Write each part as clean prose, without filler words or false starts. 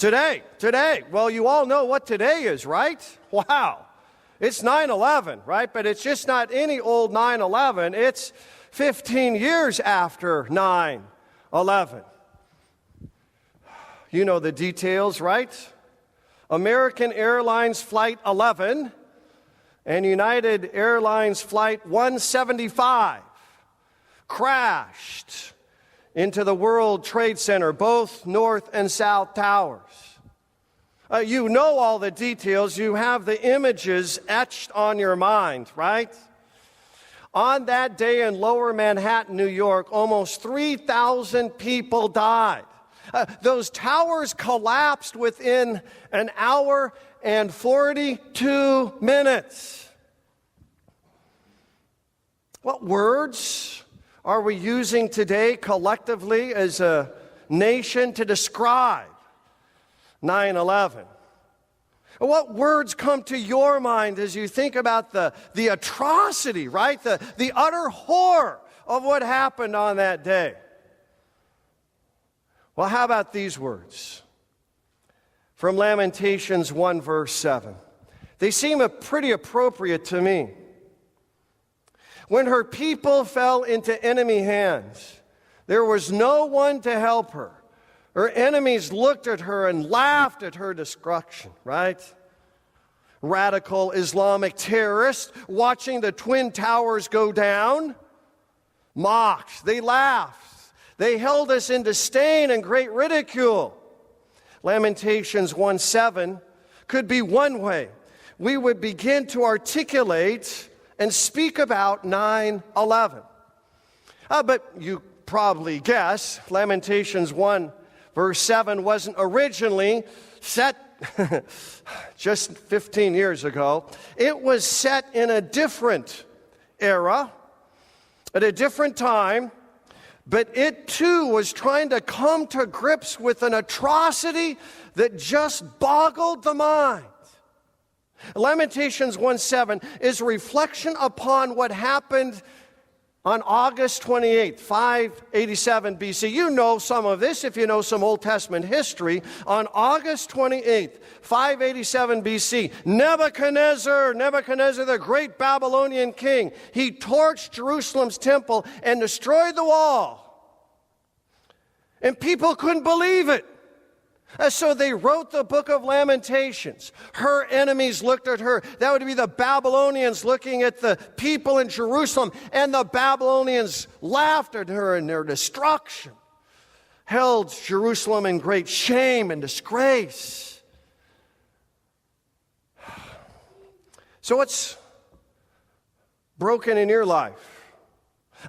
Today. Well, you all know what today is, right? Wow. It's 9/11, right? But it's just not any old 9/11. It's 15 years after 9/11. You know the details, right? American Airlines Flight 11 and United Airlines Flight 175 crashed into the World Trade Center, both North and South Towers. You know all the details. You have the images etched on your mind, right? On that day in Lower Manhattan, New York, almost 3,000 people died. Those towers collapsed within an hour and 42 minutes. What words are we using today collectively as a nation to describe 9/11? What words come to your mind as you think about the atrocity, right? The utter horror of what happened on that day? Well, how about these words from Lamentations 1, verse 7? They seem pretty appropriate to me. When her people fell into enemy hands, there was no one to help her. Her enemies looked at her and laughed at her destruction, right? Radical Islamic terrorists watching the Twin Towers go down mocked. They laughed. They held us in disdain and great ridicule. Lamentations 1:7 could be one way we would begin to articulate and speak about 9/11. But you probably guess Lamentations 1 verse 7 wasn't originally set just 15 years ago. It was set in a different era, at a different time, but it too was trying to come to grips with an atrocity that just boggled the mind. Lamentations 1:7 is a reflection upon what happened on August 28th, 587 BC. You know some of this if you know some Old Testament history. On August 28th, 587 BC, Nebuchadnezzar, the great Babylonian king, he torched Jerusalem's temple and destroyed the wall. And people couldn't believe it. So they wrote the book of Lamentations. Her enemies looked at her. That would be the Babylonians looking at the people in Jerusalem. And the Babylonians laughed at her in their destruction. Held Jerusalem in great shame and disgrace. So what's broken in your life?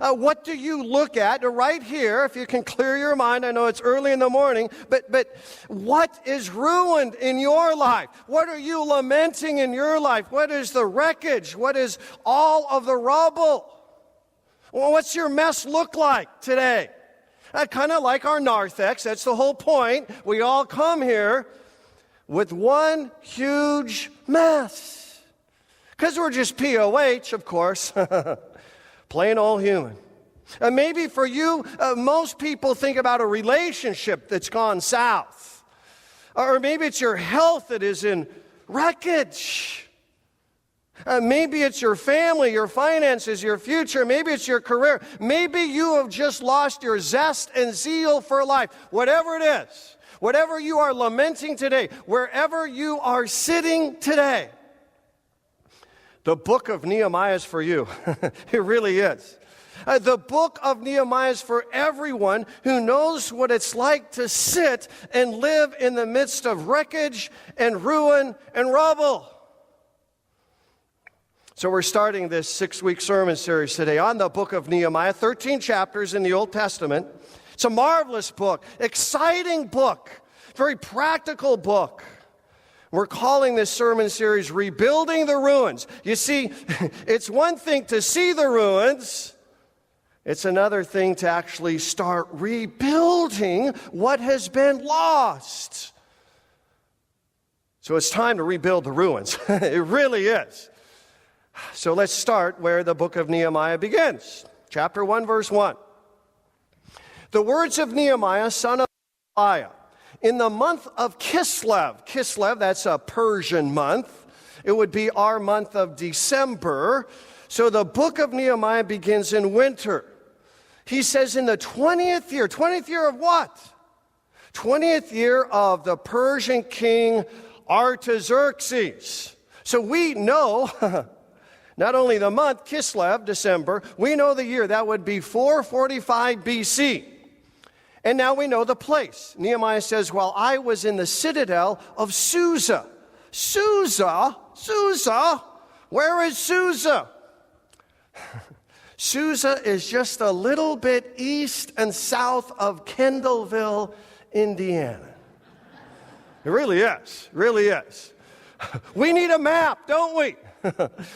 What do you look at right here, if you can clear your mind? I know it's early in the morning, but what is ruined in your life? What are you lamenting in your life? What is the wreckage? What is all of the rubble? Well, what's your mess look like today? Kind of like our narthex, that's the whole point. We all come here with one huge mess. Because we're just POH, of course. Plain old human. Maybe for you, most people think about a relationship that's gone south. Or maybe it's your health that is in wreckage. Maybe it's your family, your finances, your future. Maybe it's your career. Maybe you have just lost your zest and zeal for life. Whatever it is, whatever you are lamenting today, wherever you are sitting today, the book of Nehemiah is for you. It really is. The book of Nehemiah is for everyone who knows what it's like to sit and live in the midst of wreckage and ruin and rubble. So we're starting this 6-week sermon series today on the book of Nehemiah, 13 chapters in the Old Testament. It's a marvelous book, exciting book, very practical book. We're calling this sermon series Rebuilding the Ruins. You see, it's one thing to see the ruins. It's another thing to actually start rebuilding what has been lost. So it's time to rebuild the ruins. It really is. So let's start where the book of Nehemiah begins. Chapter 1, verse 1. The words of Nehemiah, son of Eliah, in the month of Kislev. Kislev, that's a Persian month. It would be our month of December. So the book of Nehemiah begins in winter. He says in the 20th year of what? 20th year of the Persian king Artaxerxes. So we know not only the month, Kislev, December, we know the year. That would be 445 BC. And now we know the place. Nehemiah says, well, I was in the citadel of Susa. Susa? Where is Susa? Susa is just a little bit east and south of Kendallville, Indiana. It really is. We need a map, don't we?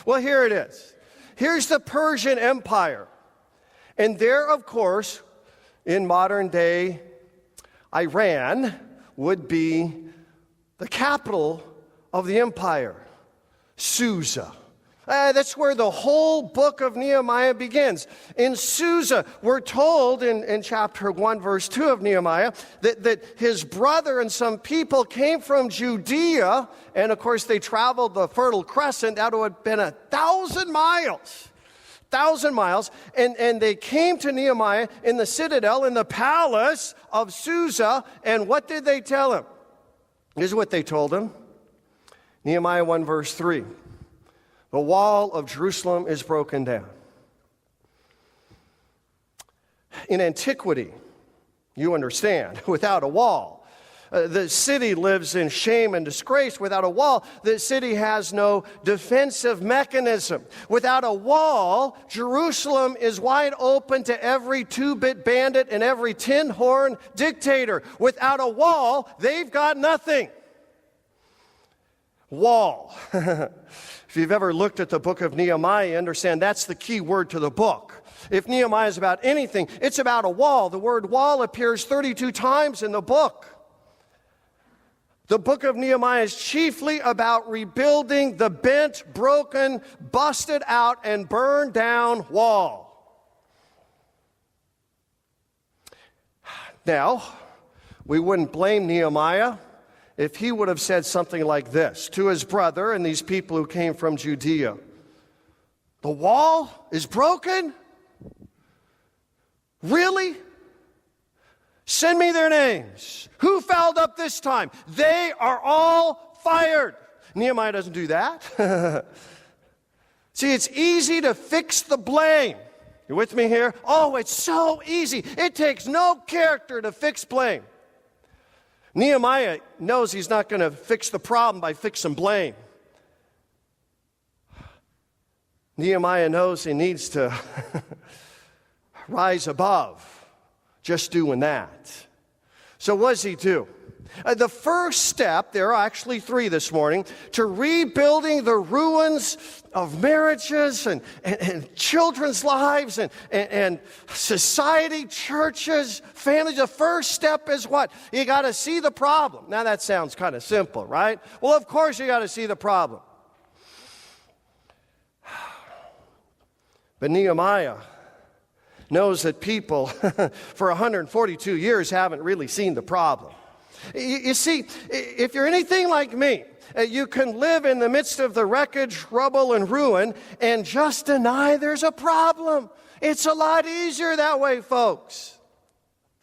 Well, here it is. Here's the Persian Empire. And there, of course, in modern day Iran would be the capital of the empire, Susa. That's where the whole book of Nehemiah begins. In Susa, we're told in chapter 1, verse 2 of Nehemiah, that his brother and some people came from Judea, and of course they traveled the Fertile Crescent. That would have been 1,000 miles. 1,000 miles, and they came to Nehemiah in the citadel, in the palace of Susa, and what did they tell him? Here's what they told him. Nehemiah 1, verse 3. The wall of Jerusalem is broken down. In antiquity, you understand, without a wall, the city lives in shame and disgrace. Without a wall, the city has no defensive mechanism. Without a wall, Jerusalem is wide open to every two-bit bandit and every tin-horn dictator. Without a wall, they've got nothing. Wall. If you've ever looked at the book of Nehemiah, you understand that's the key word to the book. If Nehemiah is about anything, it's about a wall. The word wall appears 32 times in the book. The book of Nehemiah is chiefly about rebuilding the bent, broken, busted out, and burned down wall. Now, we wouldn't blame Nehemiah if he would have said something like this to his brother and these people who came from Judea. The wall is broken? Really? Send me their names. Who fouled up this time? They are all fired. Nehemiah doesn't do that. See, it's easy to fix the blame. You with me here? Oh, it's so easy. It takes no character to fix blame. Nehemiah knows he's not going to fix the problem by fixing blame. Nehemiah knows he needs to rise above just doing that. So what does he do? The first step, there are actually three this morning, to rebuilding the ruins of marriages and children's lives and society, churches, families. The first step is what? You got to see the problem. Now that sounds kind of simple, right? Well, of course you got to see the problem. But Nehemiah knows that people for 142 years haven't really seen the problem. You see, if you're anything like me, you can live in the midst of the wreckage, rubble, and ruin and just deny there's a problem. It's a lot easier that way, folks.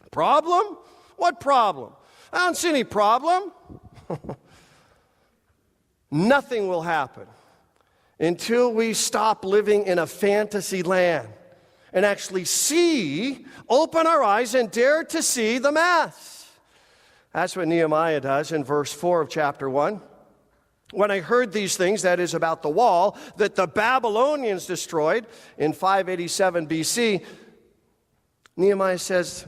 Problem? What problem? I don't see any problem. Nothing will happen until we stop living in a fantasy land and actually open our eyes and dare to see the mess. That's what Nehemiah does in verse 4 of chapter 1. When I heard these things, that is about the wall, that the Babylonians destroyed in 587 BC, Nehemiah says,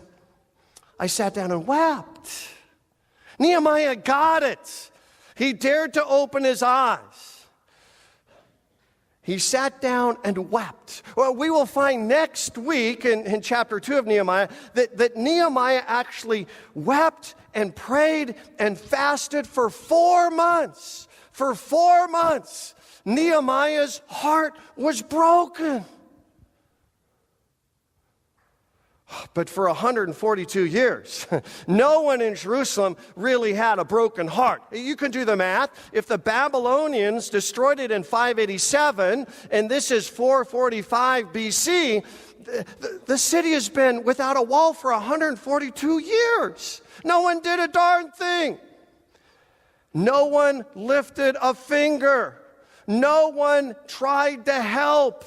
I sat down and wept. Nehemiah got it. He dared to open his eyes. He sat down and wept. Well, we will find next week in chapter 2 of Nehemiah that Nehemiah actually wept and prayed and fasted for 4 months. For 4 months, Nehemiah's heart was broken. But for 142 years, no one in Jerusalem really had a broken heart. You can do the math. If the Babylonians destroyed it in 587, and this is 445 BC, the city has been without a wall for 142 years. No one did a darn thing. No one lifted a finger. No one tried to help.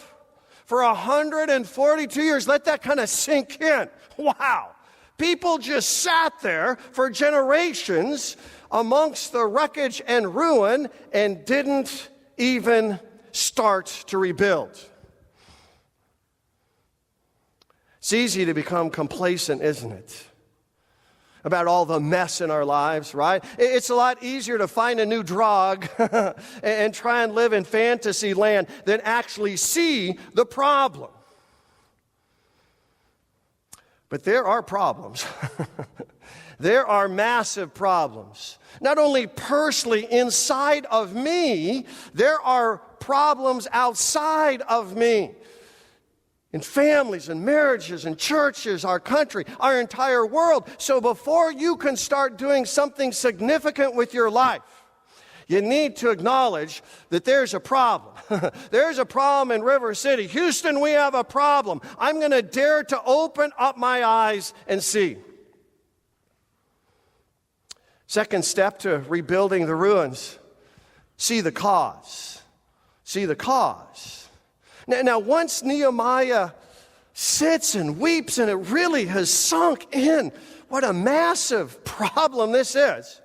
For 142 years, let that kind of sink in. Wow. People just sat there for generations amongst the wreckage and ruin and didn't even start to rebuild. It's easy to become complacent, isn't it? About all the mess in our lives, right? It's a lot easier to find a new drug and try and live in fantasy land than actually see the problem. But there are problems. There are massive problems. Not only personally inside of me, there are problems outside of me. In families and marriages and churches, our country, our entire world. So before you can start doing something significant with your life, you need to acknowledge that there's a problem. There's a problem in River City. Houston, we have a problem. I'm going to dare to open up my eyes and see. Second step to rebuilding the ruins, see the cause. See the cause. Now, once Nehemiah sits and weeps and it really has sunk in what a massive problem this is,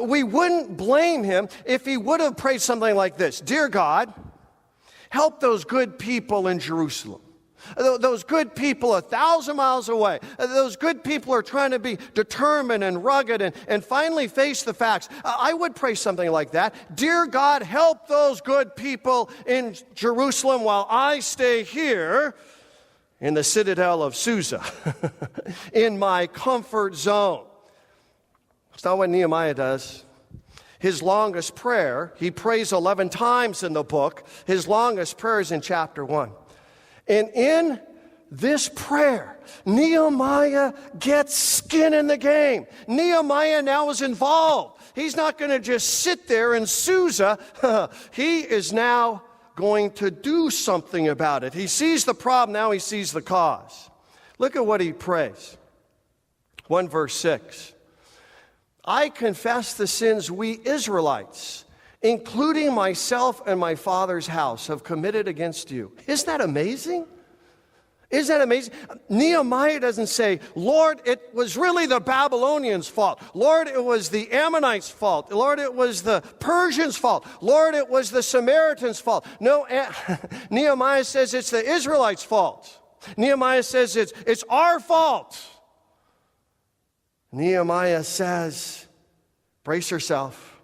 we wouldn't blame him if he would have prayed something like this. Dear God, help those good people in Jerusalem. Those good people 1,000 miles away. Those good people are trying to be determined and rugged and finally face the facts. I would pray something like that. Dear God, help those good people in Jerusalem while I stay here in the citadel of Susa, in my comfort zone. That's not what Nehemiah does. His longest prayer, he prays 11 times in the book. His longest prayer is in chapter 1. And in this prayer, Nehemiah gets skin in the game. Nehemiah now is involved. He's not going to just sit there in Susa. He is now going to do something about it. He sees the problem, now he sees the cause. Look at what he prays. 1 verse 6. I confess the sins we Israelites, including myself and my father's house, have committed against you. Isn't that amazing? Isn't that amazing? Nehemiah doesn't say, Lord, it was really the Babylonians' fault. Lord, it was the Ammonites' fault. Lord, it was the Persians' fault. Lord, it was the Samaritans' fault. No, Nehemiah says it's the Israelites' fault. Nehemiah says it's our fault. Nehemiah says, brace yourself.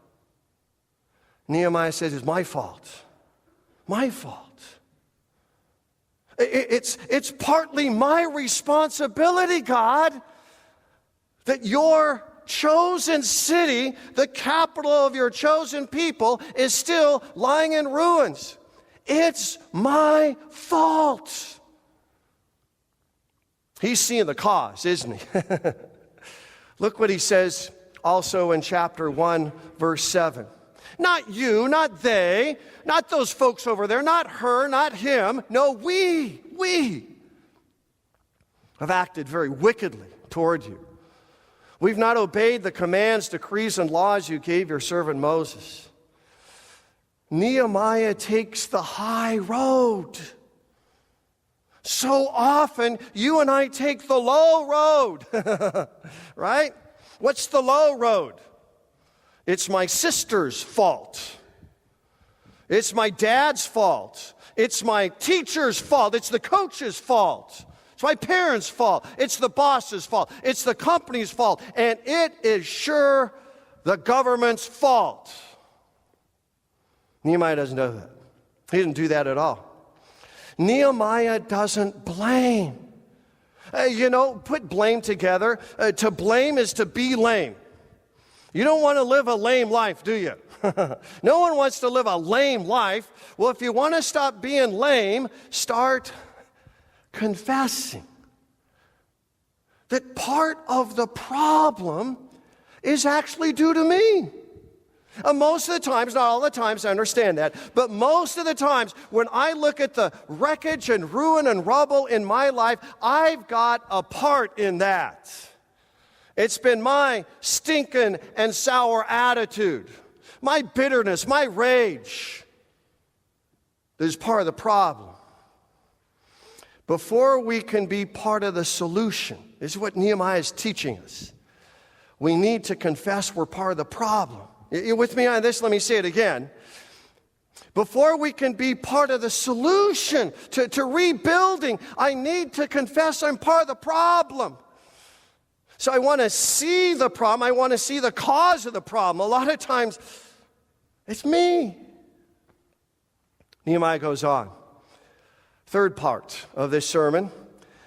Nehemiah says, it's my fault. My fault. It's partly my responsibility, God, that your chosen city, the capital of your chosen people, is still lying in ruins. It's my fault. He's seeing the cause, isn't he? Look what he says also in chapter 1, verse 7. Not you, not they, not those folks over there, not her, not him. No, we have acted very wickedly toward you. We've not obeyed the commands, decrees, and laws you gave your servant Moses. Nehemiah takes the high road. So often, you and I take the low road, right? What's the low road? It's my sister's fault. It's my dad's fault. It's my teacher's fault. It's the coach's fault. It's my parents' fault. It's the boss's fault. It's the company's fault. And it is sure the government's fault. Nehemiah doesn't know that. He didn't do that at all. Nehemiah doesn't blame. Put blame together. To blame is to be lame. You don't want to live a lame life, do you? No one wants to live a lame life. Well, if you want to stop being lame, start confessing. that part of the problem is actually due to me. Most of the times, not all the times, I understand that, but most of the times when I look at the wreckage and ruin and rubble in my life, I've got a part in that. It's been my stinking and sour attitude, my bitterness, my rage that is part of the problem. Before we can be part of the solution, this is what Nehemiah is teaching us. We need to confess we're part of the problem. You with me on this? Let me say it again. Before we can be part of the solution to rebuilding, I need to confess I'm part of the problem. So I want to see the problem. I want to see the cause of the problem. A lot of times, it's me. Nehemiah goes on. Third part of this sermon.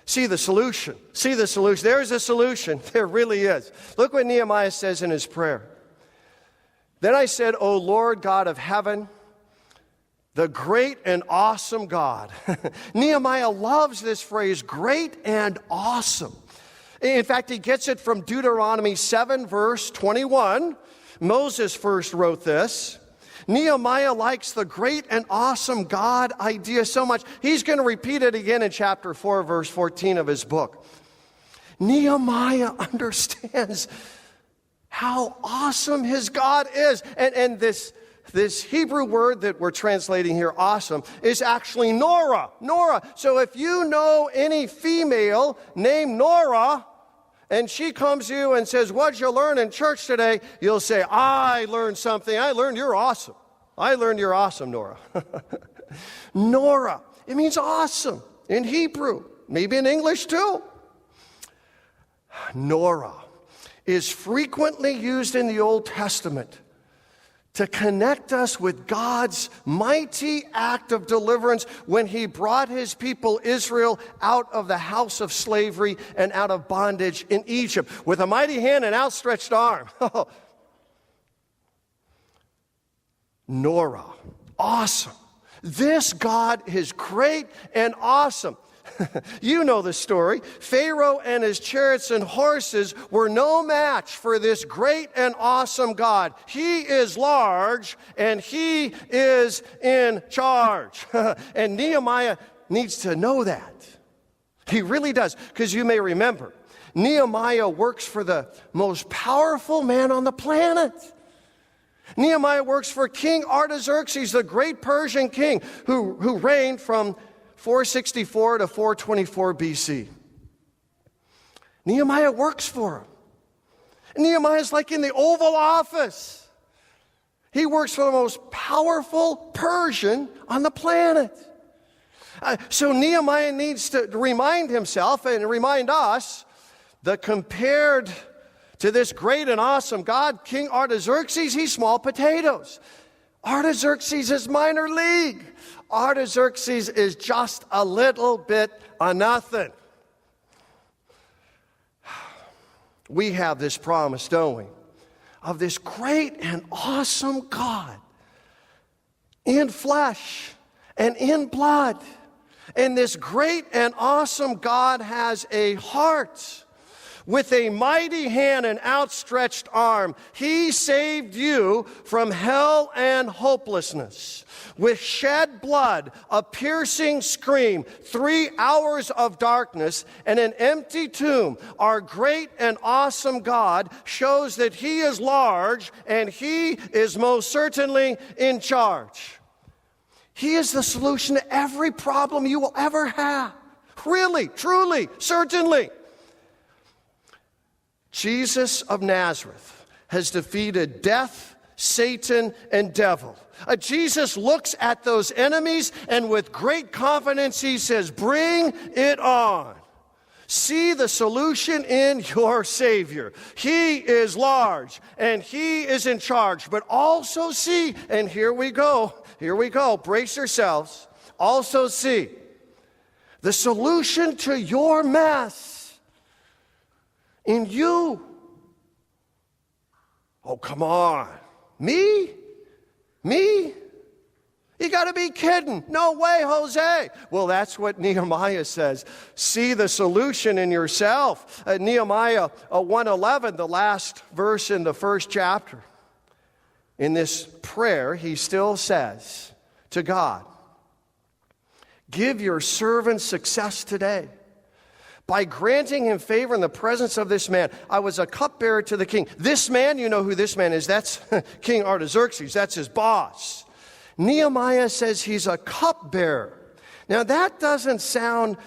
See the solution. See the solution. There's a solution. There really is. Look what Nehemiah says in his prayer. Then I said, O Lord God of heaven, the great and awesome God. Nehemiah loves this phrase, great and awesome. In fact, he gets it from Deuteronomy 7, verse 21. Moses first wrote this. Nehemiah likes the great and awesome God idea so much, he's going to repeat it again in chapter 4, verse 14 of his book. Nehemiah understands how awesome his God is. And this Hebrew word that we're translating here, awesome, is actually Nora. Nora. So if you know any female named Nora, and she comes to you and says, what'd you learn in church today? You'll say, I learned something. I learned you're awesome. I learned you're awesome, Nora. Nora. It means awesome in Hebrew. Maybe in English too. Nora is frequently used in the Old Testament to connect us with God's mighty act of deliverance when he brought his people Israel out of the house of slavery and out of bondage in Egypt with a mighty hand and outstretched arm. Nora, awesome. This God is great and awesome. You know the story. Pharaoh and his chariots and horses were no match for this great and awesome God. He is large and he is in charge. And Nehemiah needs to know that. He really does. Because you may remember, Nehemiah works for the most powerful man on the planet. Nehemiah works for King Artaxerxes, the great Persian king who reigned from 464 to 424 BC. Nehemiah works for him. Nehemiah's like in the Oval Office. He works for the most powerful Persian on the planet. So Nehemiah needs to remind himself and remind us that compared to this great and awesome God, King Artaxerxes, he's small potatoes. Artaxerxes is minor league. Artaxerxes is just a little bit of nothing. We have this promise, don't we, of this great and awesome God in flesh and in blood. And this great and awesome God has a heart. With a mighty hand and outstretched arm, he saved you from hell and hopelessness. With shed blood, a piercing scream, 3 hours of darkness, and an empty tomb, our great and awesome God shows that he is large and he is most certainly in charge. He is the solution to every problem you will ever have. Really, truly, certainly. Jesus of Nazareth has defeated death, Satan, and devil. Jesus looks at those enemies and with great confidence he says, bring it on. See the solution in your Savior. He is large and he is in charge, but also see, and here we go, brace yourselves, also see the solution to your mess in you. Oh, come on. Me? You got to be kidding. No way, Jose. Well, that's what Nehemiah says. See the solution in yourself. Nehemiah 1:11, the last verse in the first chapter. In this prayer, he still says to God, give your servant success today by granting him favor in the presence of this man. I was a cupbearer to the king. This man, you know who this man is. That's King Artaxerxes. That's his boss. Nehemiah says he's a cupbearer. Now that doesn't sound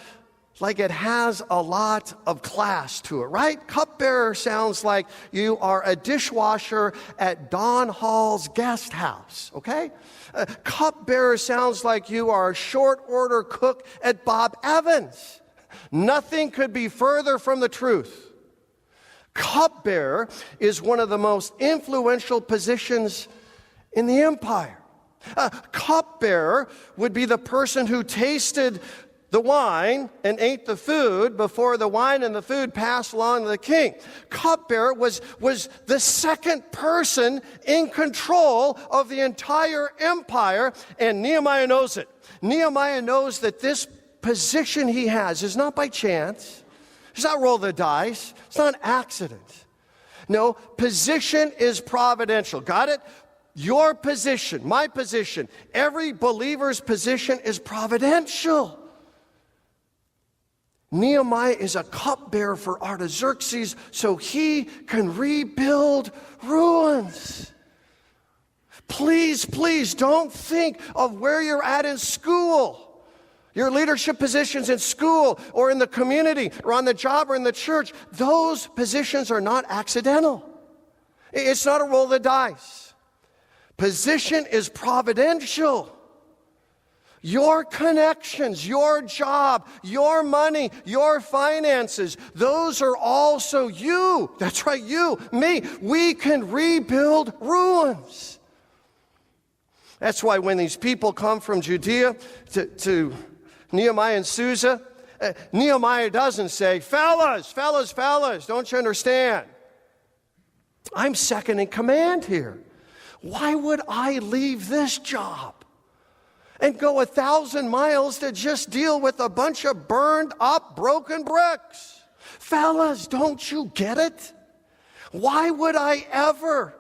like it has a lot of class to it, right? Cupbearer sounds like you are a dishwasher at Don Hall's guest house, okay? Cupbearer sounds like you are a short order cook at Bob Evans. Nothing could be further from the truth. Cupbearer is one of the most influential positions in the empire. A cupbearer would be the person who tasted the wine and ate the food before the wine and the food passed along to the king. Cupbearer was the second person in control of the entire empire, and Nehemiah knows it. Nehemiah knows that this position he has is not by chance. It's not roll the dice. It's not an accident. No, position is providential. Got it? Your position, my position, every believer's position is providential. Nehemiah is a cupbearer for Artaxerxes so he can rebuild ruins. Please, please don't think of where you're at in school. Your leadership positions in school or in the community or on the job or in the church, those positions are not accidental. It's not a roll of the dice. Position is providential. Your connections, your job, your money, your finances, those are also you. That's right, you, me. We can rebuild ruins. That's why when these people come from Judea to Nehemiah and Susa, Nehemiah doesn't say, fellas, don't you understand? I'm second in command here. Why would I leave this job and go 1,000 miles to just deal with a bunch of burned up, broken bricks? Fellas, don't you get it? Why would I ever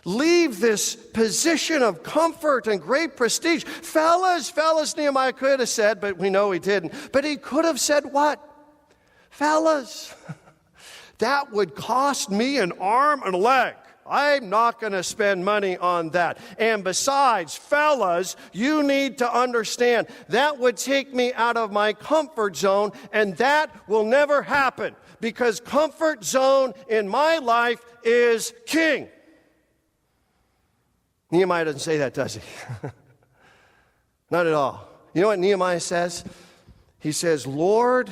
leave this position of comfort and great prestige? Fellas, Nehemiah could have said, but we know he didn't. But he could have said what? Fellas, that would cost me an arm and a leg. I'm not going to spend money on that. And besides, fellas, you need to understand that would take me out of my comfort zone, and that will never happen because comfort zone in my life is king. Nehemiah doesn't say that, does he? Not at all. You know what Nehemiah says? He says, Lord,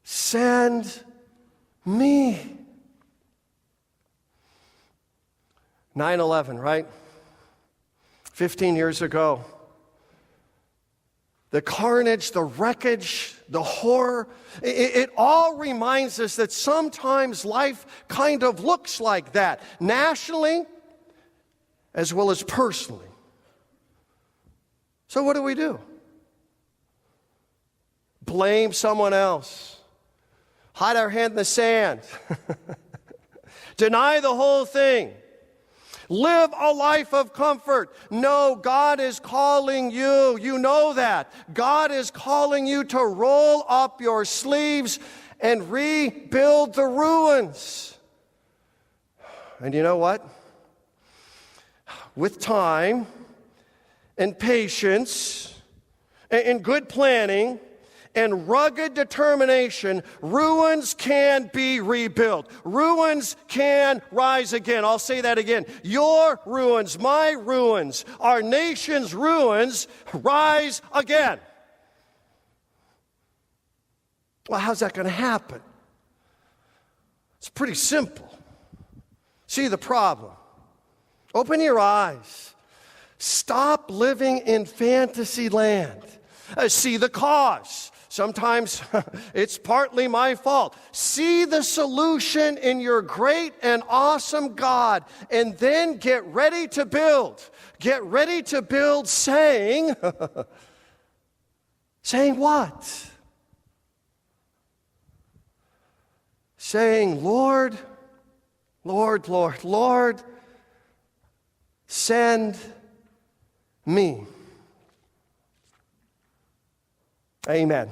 send me. 9/11, right? 15 years ago. The carnage, the wreckage, the horror, it all reminds us that sometimes life kind of looks like that, nationally as well as personally. So what do? Blame someone else. Hide our head in the sand. Deny the whole thing. Live a life of comfort. No, God is calling you. You know that. God is calling you to roll up your sleeves and rebuild the ruins. And you know what? With time and patience and good planning and rugged determination, ruins can be rebuilt. Ruins can rise again. I'll say that again. Your ruins, my ruins, our nation's ruins rise again. Well, how's that going to happen? It's pretty simple. See the problem. Open your eyes. Stop living in fantasy land. See the cause. Sometimes it's partly my fault. See the solution in your great and awesome God, and then get ready to build. Get ready to build saying, saying what? Saying, Lord, Lord, Lord, Lord, send me. Amen.